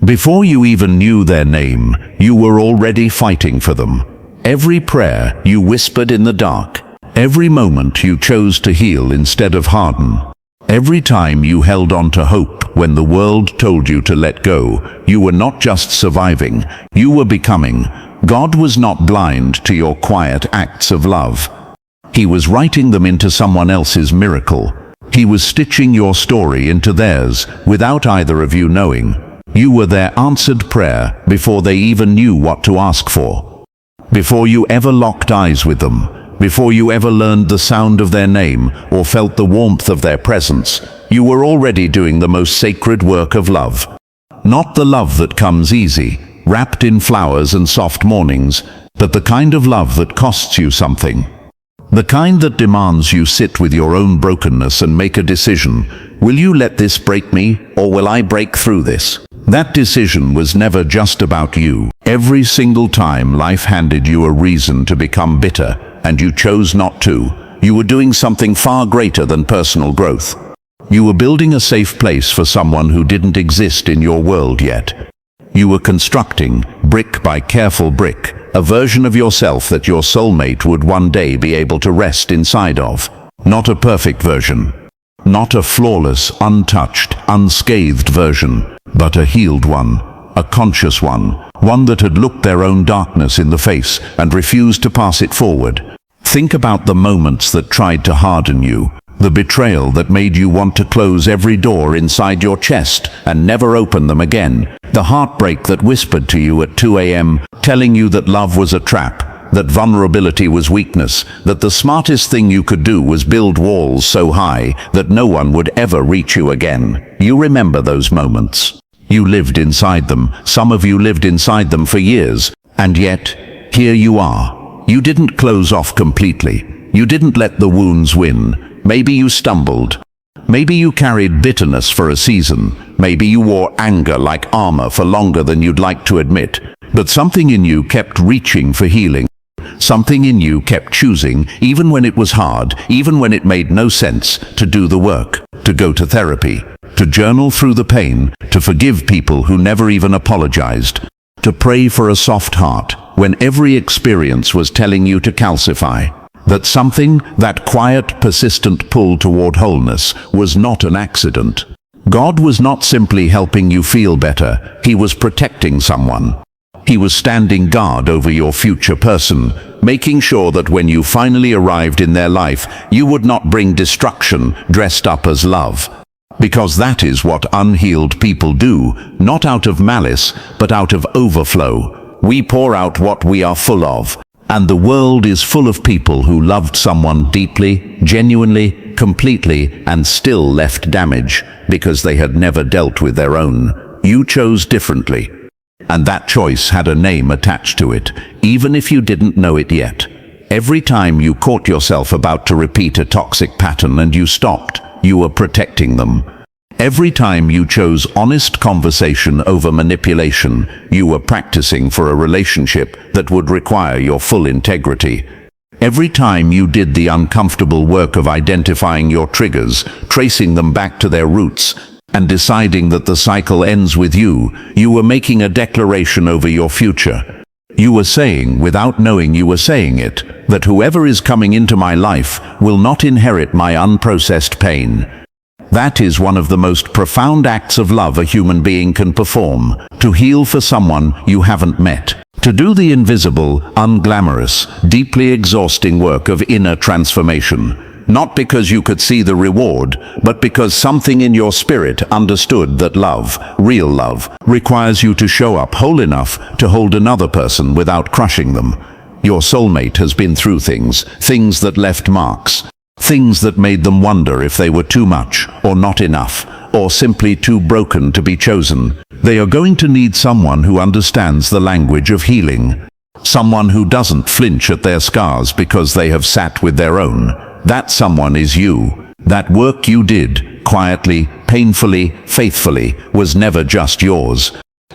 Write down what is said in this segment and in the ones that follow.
Before you even knew their name, you were already fighting for them. Every prayer you whispered in the dark. Every moment you chose to heal instead of harden. Every time you held on to hope when the world told you to let go, you were not just surviving, you were becoming. God was not blind to your quiet acts of love. He was writing them into someone else's miracle. He was stitching your story into theirs without either of you knowing. You were their answered prayer before they even knew what to ask for. Before you ever locked eyes with them. Before you ever learned the sound of their name or felt the warmth of their presence, you were already doing the most sacred work of love. Not the love that comes easy, wrapped in flowers and soft mornings, but the kind of love that costs you something. The kind that demands you sit with your own brokenness and make a decision. Will you let this break me, or will I break through this? That decision was never just about you. Every single time life handed you a reason to become bitter, and you chose not to, you were doing something far greater than personal growth. You were building a safe place for someone who didn't exist in your world yet. You were constructing, brick by careful brick, a version of yourself that your soulmate would one day be able to rest inside of. Not a perfect version. Not a flawless, untouched, unscathed version, but a healed one, a conscious one that had looked their own darkness in the face and refused to pass it forward. Think about the moments that tried to harden you, the betrayal that made you want to close every door inside your chest and never open them again, the heartbreak that whispered to you at 2 a.m., telling you that love was a trap, that vulnerability was weakness, that the smartest thing you could do was build walls so high that no one would ever reach you again. You remember those moments. You lived inside them. Some of you lived inside them for years. And yet, here you are. You didn't close off completely. You didn't let the wounds win. Maybe you stumbled. Maybe you carried bitterness for a season. Maybe you wore anger like armor for longer than you'd like to admit. But something in you kept reaching for healing. Something in you kept choosing, even when it was hard, even when it made no sense, to do the work, to go to therapy, to journal through the pain, to forgive people who never even apologized, to pray for a soft heart when every experience was telling you to calcify. That something, that quiet, persistent pull toward wholeness, was not an accident. God was not simply helping you feel better, He was protecting someone. He was standing guard over your future person, making sure that when you finally arrived in their life, you would not bring destruction dressed up as love. Because that is what unhealed people do, not out of malice, but out of overflow. We pour out what we are full of. And the world is full of people who loved someone deeply, genuinely, completely, and still left damage because they had never dealt with their own. You chose differently. And that choice had a name attached to it, even if you didn't know it yet. Every time you caught yourself about to repeat a toxic pattern and you stopped, you were protecting them. Every time you chose honest conversation over manipulation, you were practicing for a relationship that would require your full integrity. Every time you did the uncomfortable work of identifying your triggers, tracing them back to their roots, and deciding that the cycle ends with you, you were making a declaration over your future. You were saying, without knowing you were saying it, that whoever is coming into my life will not inherit my unprocessed pain. That is one of the most profound acts of love a human being can perform, to heal for someone you haven't met. To do the invisible, unglamorous, deeply exhausting work of inner transformation. Not because you could see the reward, but because something in your spirit understood that love, real love, requires you to show up whole enough to hold another person without crushing them. Your soulmate has been through things that left marks. Things that made them wonder if they were too much, or not enough, or simply too broken to be chosen. They are going to need someone who understands the language of healing. Someone who doesn't flinch at their scars because they have sat with their own. That someone is you. That work you did, quietly, painfully, faithfully, was never just yours.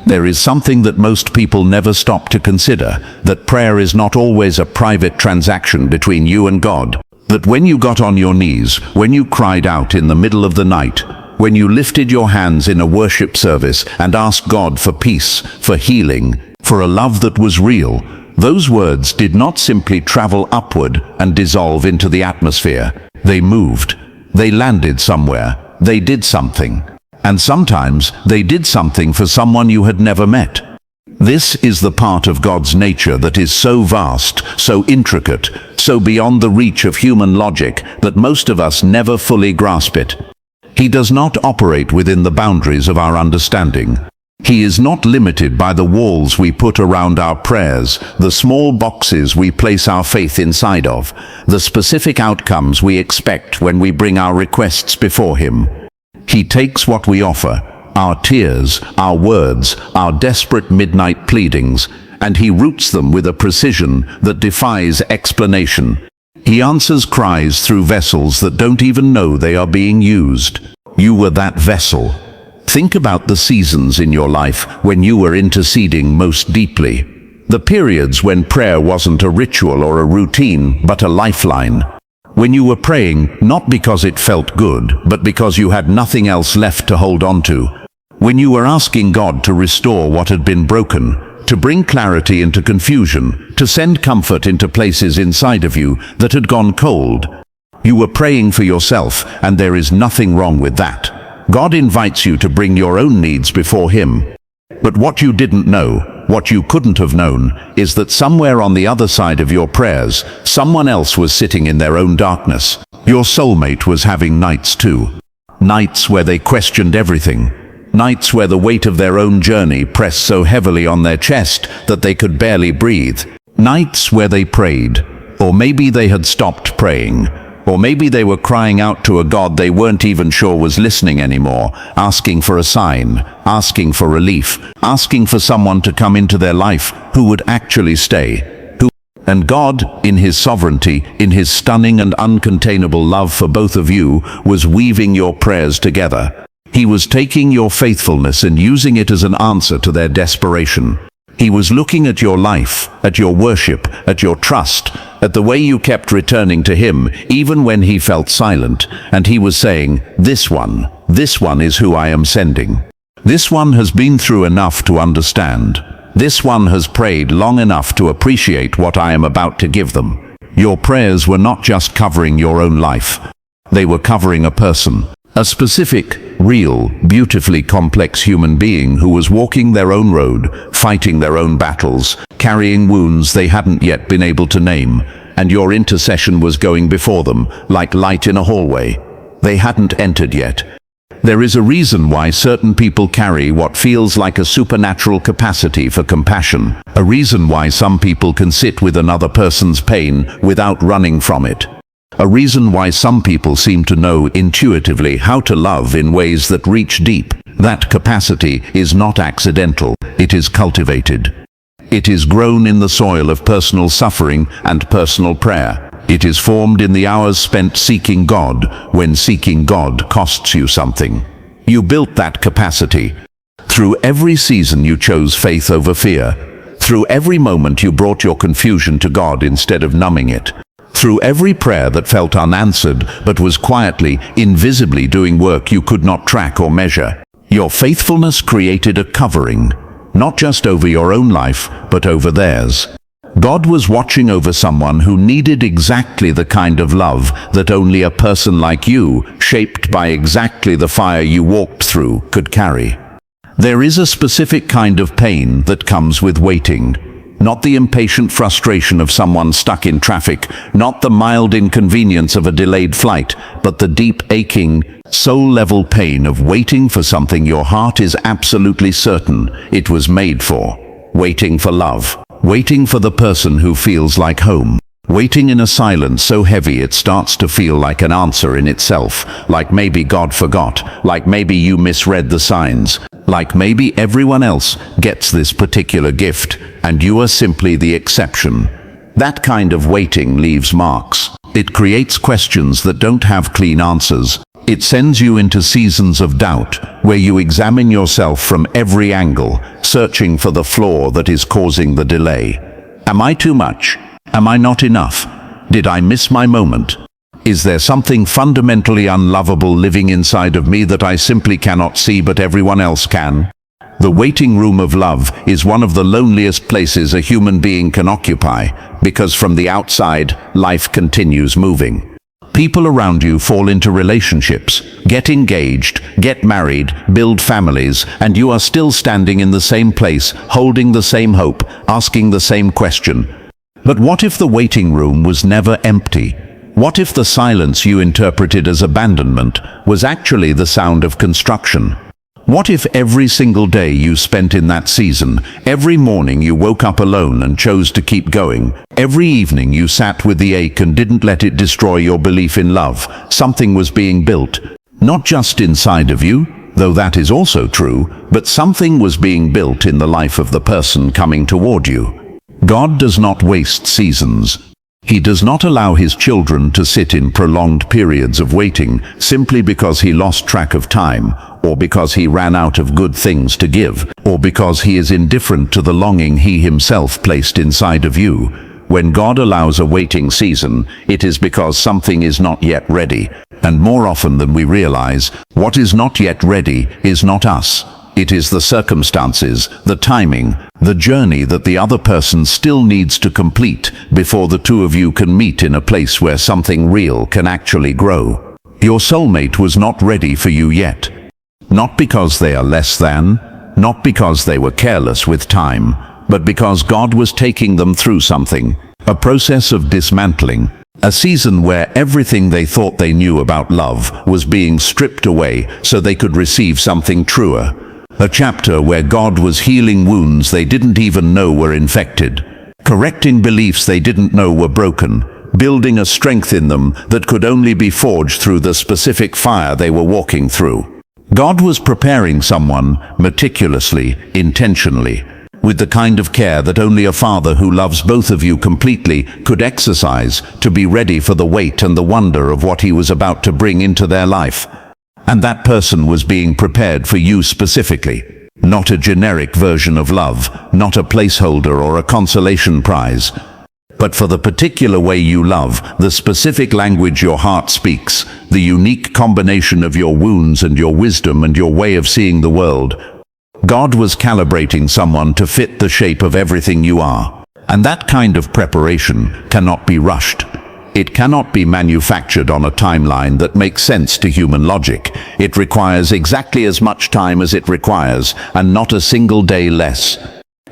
There is something that most people never stop to consider, that prayer is not always a private transaction between you and God. That when you got on your knees, when you cried out in the middle of the night, when you lifted your hands in a worship service and asked God for peace, for healing, for a love that was real, those words did not simply travel upward and dissolve into the atmosphere. They moved. They landed somewhere. They did something. And sometimes they did something for someone you had never met. This is the part of God's nature that is so vast, so intricate, so beyond the reach of human logic that most of us never fully grasp it. He does not operate within the boundaries of our understanding. He is not limited by the walls we put around our prayers, the small boxes we place our faith inside of, the specific outcomes we expect when we bring our requests before Him. He takes what we offer, our tears, our words, our desperate midnight pleadings, and He roots them with a precision that defies explanation. He answers cries through vessels that don't even know they are being used. You were that vessel. Think about the seasons in your life when you were interceding most deeply. The periods when prayer wasn't a ritual or a routine, but a lifeline. When you were praying not because it felt good, but because you had nothing else left to hold on to. When you were asking God to restore what had been broken, to bring clarity into confusion, to send comfort into places inside of you that had gone cold. You were praying for yourself, and there is nothing wrong with that. God invites you to bring your own needs before Him. But what you didn't know, what you couldn't have known, is that somewhere on the other side of your prayers, someone else was sitting in their own darkness. Your soulmate was having nights too. Nights where they questioned everything. Nights where the weight of their own journey pressed so heavily on their chest that they could barely breathe. Nights where they prayed, or maybe they had stopped praying. Or maybe they were crying out to a God they weren't even sure was listening anymore, asking for a sign, asking for relief, asking for someone to come into their life who would actually stay. And God, in His sovereignty, in His stunning and uncontainable love for both of you, was weaving your prayers together. He was taking your faithfulness and using it as an answer to their desperation. He was looking at your life, at your worship, at your trust, at the way you kept returning to Him, even when He felt silent, and He was saying, this one is who I am sending. This one has been through enough to understand. This one has prayed long enough to appreciate what I am about to give them. Your prayers were not just covering your own life. They were covering a person, a specific, real, beautifully complex human being who was walking their own road, fighting their own battles, carrying wounds they hadn't yet been able to name, and your intercession was going before them, like light in a hallway. They hadn't entered yet. There is a reason why certain people carry what feels like a supernatural capacity for compassion, a reason why some people can sit with another person's pain without running from it. A reason why some people seem to know intuitively how to love in ways that reach deep. That capacity is not accidental, it is cultivated. It is grown in the soil of personal suffering and personal prayer. It is formed in the hours spent seeking God, when seeking God costs you something. You built that capacity. Through every season you chose faith over fear. Through every moment you brought your confusion to God instead of numbing it. Through every prayer that felt unanswered but was quietly, invisibly doing work you could not track or measure. Your faithfulness created a covering, not just over your own life, but over theirs. God was watching over someone who needed exactly the kind of love that only a person like you, shaped by exactly the fire you walked through, could carry. There is a specific kind of pain that comes with waiting. Not the impatient frustration of someone stuck in traffic, not the mild inconvenience of a delayed flight, but the deep, aching, soul-level pain of waiting for something your heart is absolutely certain it was made for. Waiting for love. Waiting for the person who feels like home. Waiting in a silence so heavy it starts to feel like an answer in itself, like maybe God forgot, like maybe you misread the signs, like maybe everyone else gets this particular gift, and you are simply the exception. That kind of waiting leaves marks. It creates questions that don't have clean answers. It sends you into seasons of doubt, where you examine yourself from every angle, searching for the flaw that is causing the delay. Am I too much? Am I not enough? Did I miss my moment? Is there something fundamentally unlovable living inside of me that I simply cannot see but everyone else can? The waiting room of love is one of the loneliest places a human being can occupy, because from the outside, life continues moving. People around you fall into relationships, get engaged, get married, build families, and you are still standing in the same place, holding the same hope, asking the same question. But what if the waiting room was never empty? What if the silence you interpreted as abandonment was actually the sound of construction? What if every single day you spent in that season, every morning you woke up alone and chose to keep going, every evening you sat with the ache and didn't let it destroy your belief in love, something was being built, not just inside of you, though that is also true, but something was being built in the life of the person coming toward you. God does not waste seasons. He does not allow his children to sit in prolonged periods of waiting simply because he lost track of time, or because he ran out of good things to give, or because he is indifferent to the longing he himself placed inside of you. When God allows a waiting season, it is because something is not yet ready. And more often than we realize, what is not yet ready is not us. It is the circumstances, the timing, the journey that the other person still needs to complete before the two of you can meet in a place where something real can actually grow. Your soulmate was not ready for you yet. Not because they are less than, not because they were careless with time, but because God was taking them through something, a process of dismantling, a season where everything they thought they knew about love was being stripped away so they could receive something truer. A chapter where God was healing wounds they didn't even know were infected, correcting beliefs they didn't know were broken, building a strength in them that could only be forged through the specific fire they were walking through. God was preparing someone meticulously, intentionally, with the kind of care that only a father who loves both of you completely could exercise to be ready for the weight and the wonder of what he was about to bring into their life. And that person was being prepared for you specifically. Not a generic version of love, not a placeholder or a consolation prize, but for the particular way you love, the specific language your heart speaks, the unique combination of your wounds and your wisdom and your way of seeing the world. God was calibrating someone to fit the shape of everything you are. And that kind of preparation cannot be rushed. It cannot be manufactured on a timeline that makes sense to human logic. It requires exactly as much time as it requires, and not a single day less.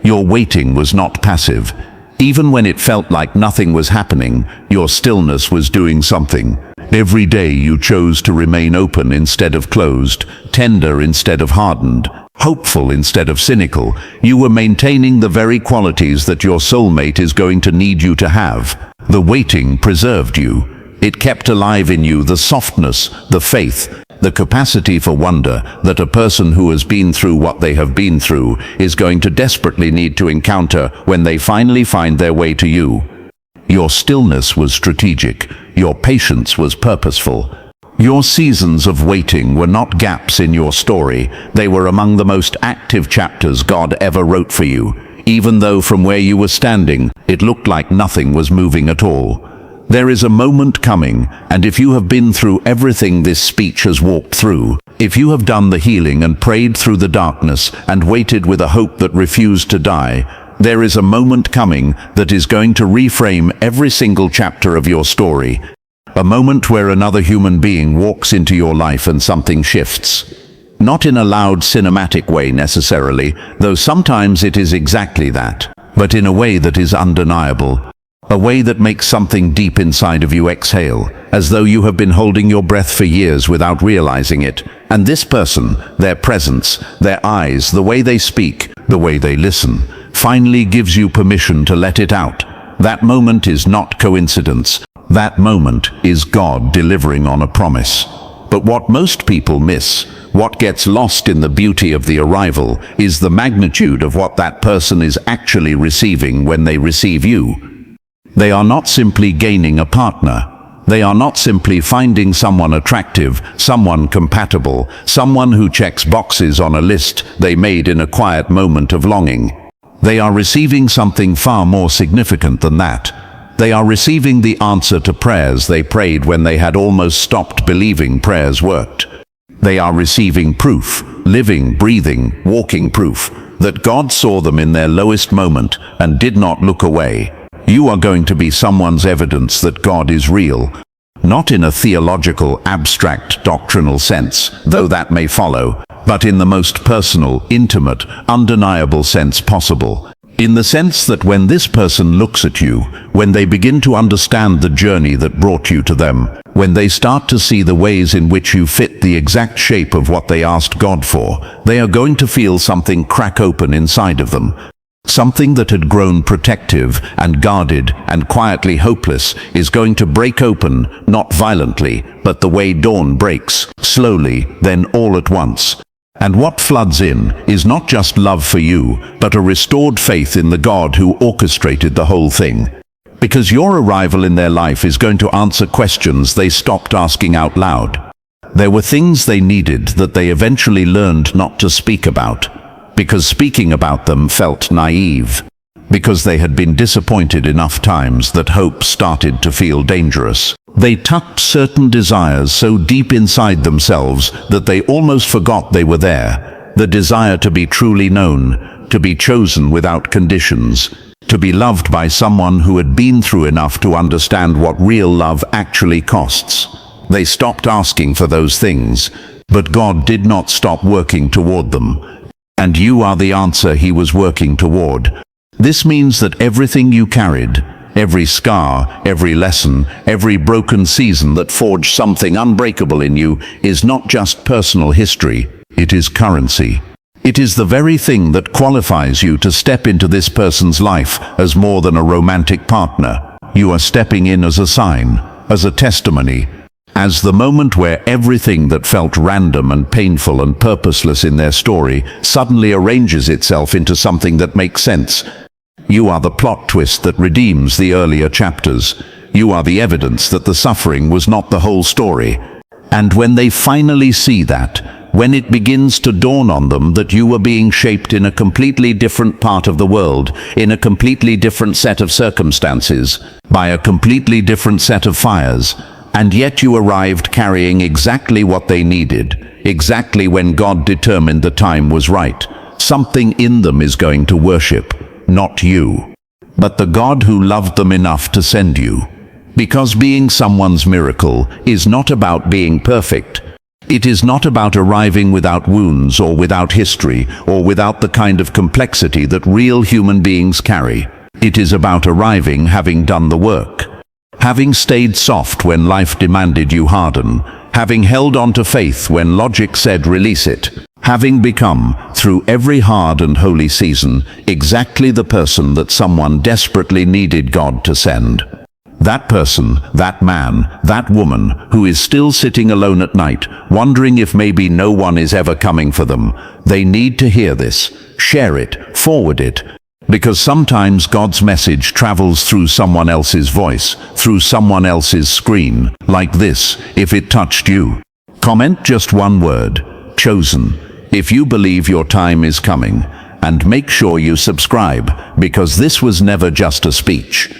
Your waiting was not passive. Even when it felt like nothing was happening, your stillness was doing something. Every day you chose to remain open instead of closed, tender instead of hardened, hopeful instead of cynical. You were maintaining the very qualities that your soulmate is going to need you to have. The waiting preserved you. It kept alive in you the softness, the faith, the capacity for wonder that a person who has been through what they have been through is going to desperately need to encounter when they finally find their way to you. Your stillness was strategic. Your patience was purposeful. Your seasons of waiting were not gaps in your story. They were among the most active chapters God ever wrote for you, even though from where you were standing, it looked like nothing was moving at all. There is a moment coming, and if you have been through everything this speech has walked through, if you have done the healing and prayed through the darkness and waited with a hope that refused to die, there is a moment coming that is going to reframe every single chapter of your story. A moment where another human being walks into your life and something shifts. Not in a loud cinematic way necessarily, though sometimes it is exactly that, but in a way that is undeniable. A way that makes something deep inside of you exhale, as though you have been holding your breath for years without realizing it. And this person, their presence, their eyes, the way they speak, the way they listen, finally gives you permission to let it out. That moment is not coincidence. That moment is God delivering on a promise. But what most people miss, what gets lost in the beauty of the arrival, is the magnitude of what that person is actually receiving when they receive you. They are not simply gaining a partner. They are not simply finding someone attractive, someone compatible, someone who checks boxes on a list they made in a quiet moment of longing. They are receiving something far more significant than that. They are receiving the answer to prayers they prayed when they had almost stopped believing prayers worked. They are receiving proof, living, breathing, walking proof, that God saw them in their lowest moment and did not look away. You are going to be someone's evidence that God is real, not in a theological, abstract, doctrinal sense, though that may follow, but in the most personal, intimate, undeniable sense possible. In the sense that when this person looks at you, when they begin to understand the journey that brought you to them, when they start to see the ways in which you fit the exact shape of what they asked God for, they are going to feel something crack open inside of them. Something that had grown protective and guarded and quietly hopeless is going to break open, not violently, but the way dawn breaks, slowly, then all at once. And what floods in is not just love for you, but a restored faith in the God who orchestrated the whole thing. Because your arrival in their life is going to answer questions they stopped asking out loud. There were things they needed that they eventually learned not to speak about, because speaking about them felt naive, because they had been disappointed enough times that hope started to feel dangerous. They tucked certain desires so deep inside themselves that they almost forgot they were there. The desire to be truly known, to be chosen without conditions, to be loved by someone who had been through enough to understand what real love actually costs. They stopped asking for those things, but God did not stop working toward them. And you are the answer He was working toward. This means that everything you carried, every scar, every lesson, every broken season that forged something unbreakable in you is not just personal history, it is currency. It is the very thing that qualifies you to step into this person's life as more than a romantic partner. You are stepping in as a sign, as a testimony, as the moment where everything that felt random and painful and purposeless in their story suddenly arranges itself into something that makes sense. You are the plot twist that redeems the earlier chapters. You are the evidence that the suffering was not the whole story. And when they finally see that, when it begins to dawn on them that you were being shaped in a completely different part of the world, in a completely different set of circumstances, by a completely different set of fires, and yet you arrived carrying exactly what they needed, exactly when God determined the time was right, something in them is going to worship. Not you, but the God who loved them enough to send you. Because being someone's miracle is not about being perfect. It is not about arriving without wounds or without history or without the kind of complexity that real human beings carry. It is about arriving having done the work. Having stayed soft when life demanded you harden. Having held on to faith when logic said release it. Having become, through every hard and holy season, exactly the person that someone desperately needed God to send. That person, that man, that woman, who is still sitting alone at night, wondering if maybe no one is ever coming for them. They need to hear this. Share it, forward it. Because sometimes God's message travels through someone else's voice, through someone else's screen, like this, if it touched you. Comment just one word, chosen, if you believe your time is coming, and make sure you subscribe, because this was never just a speech.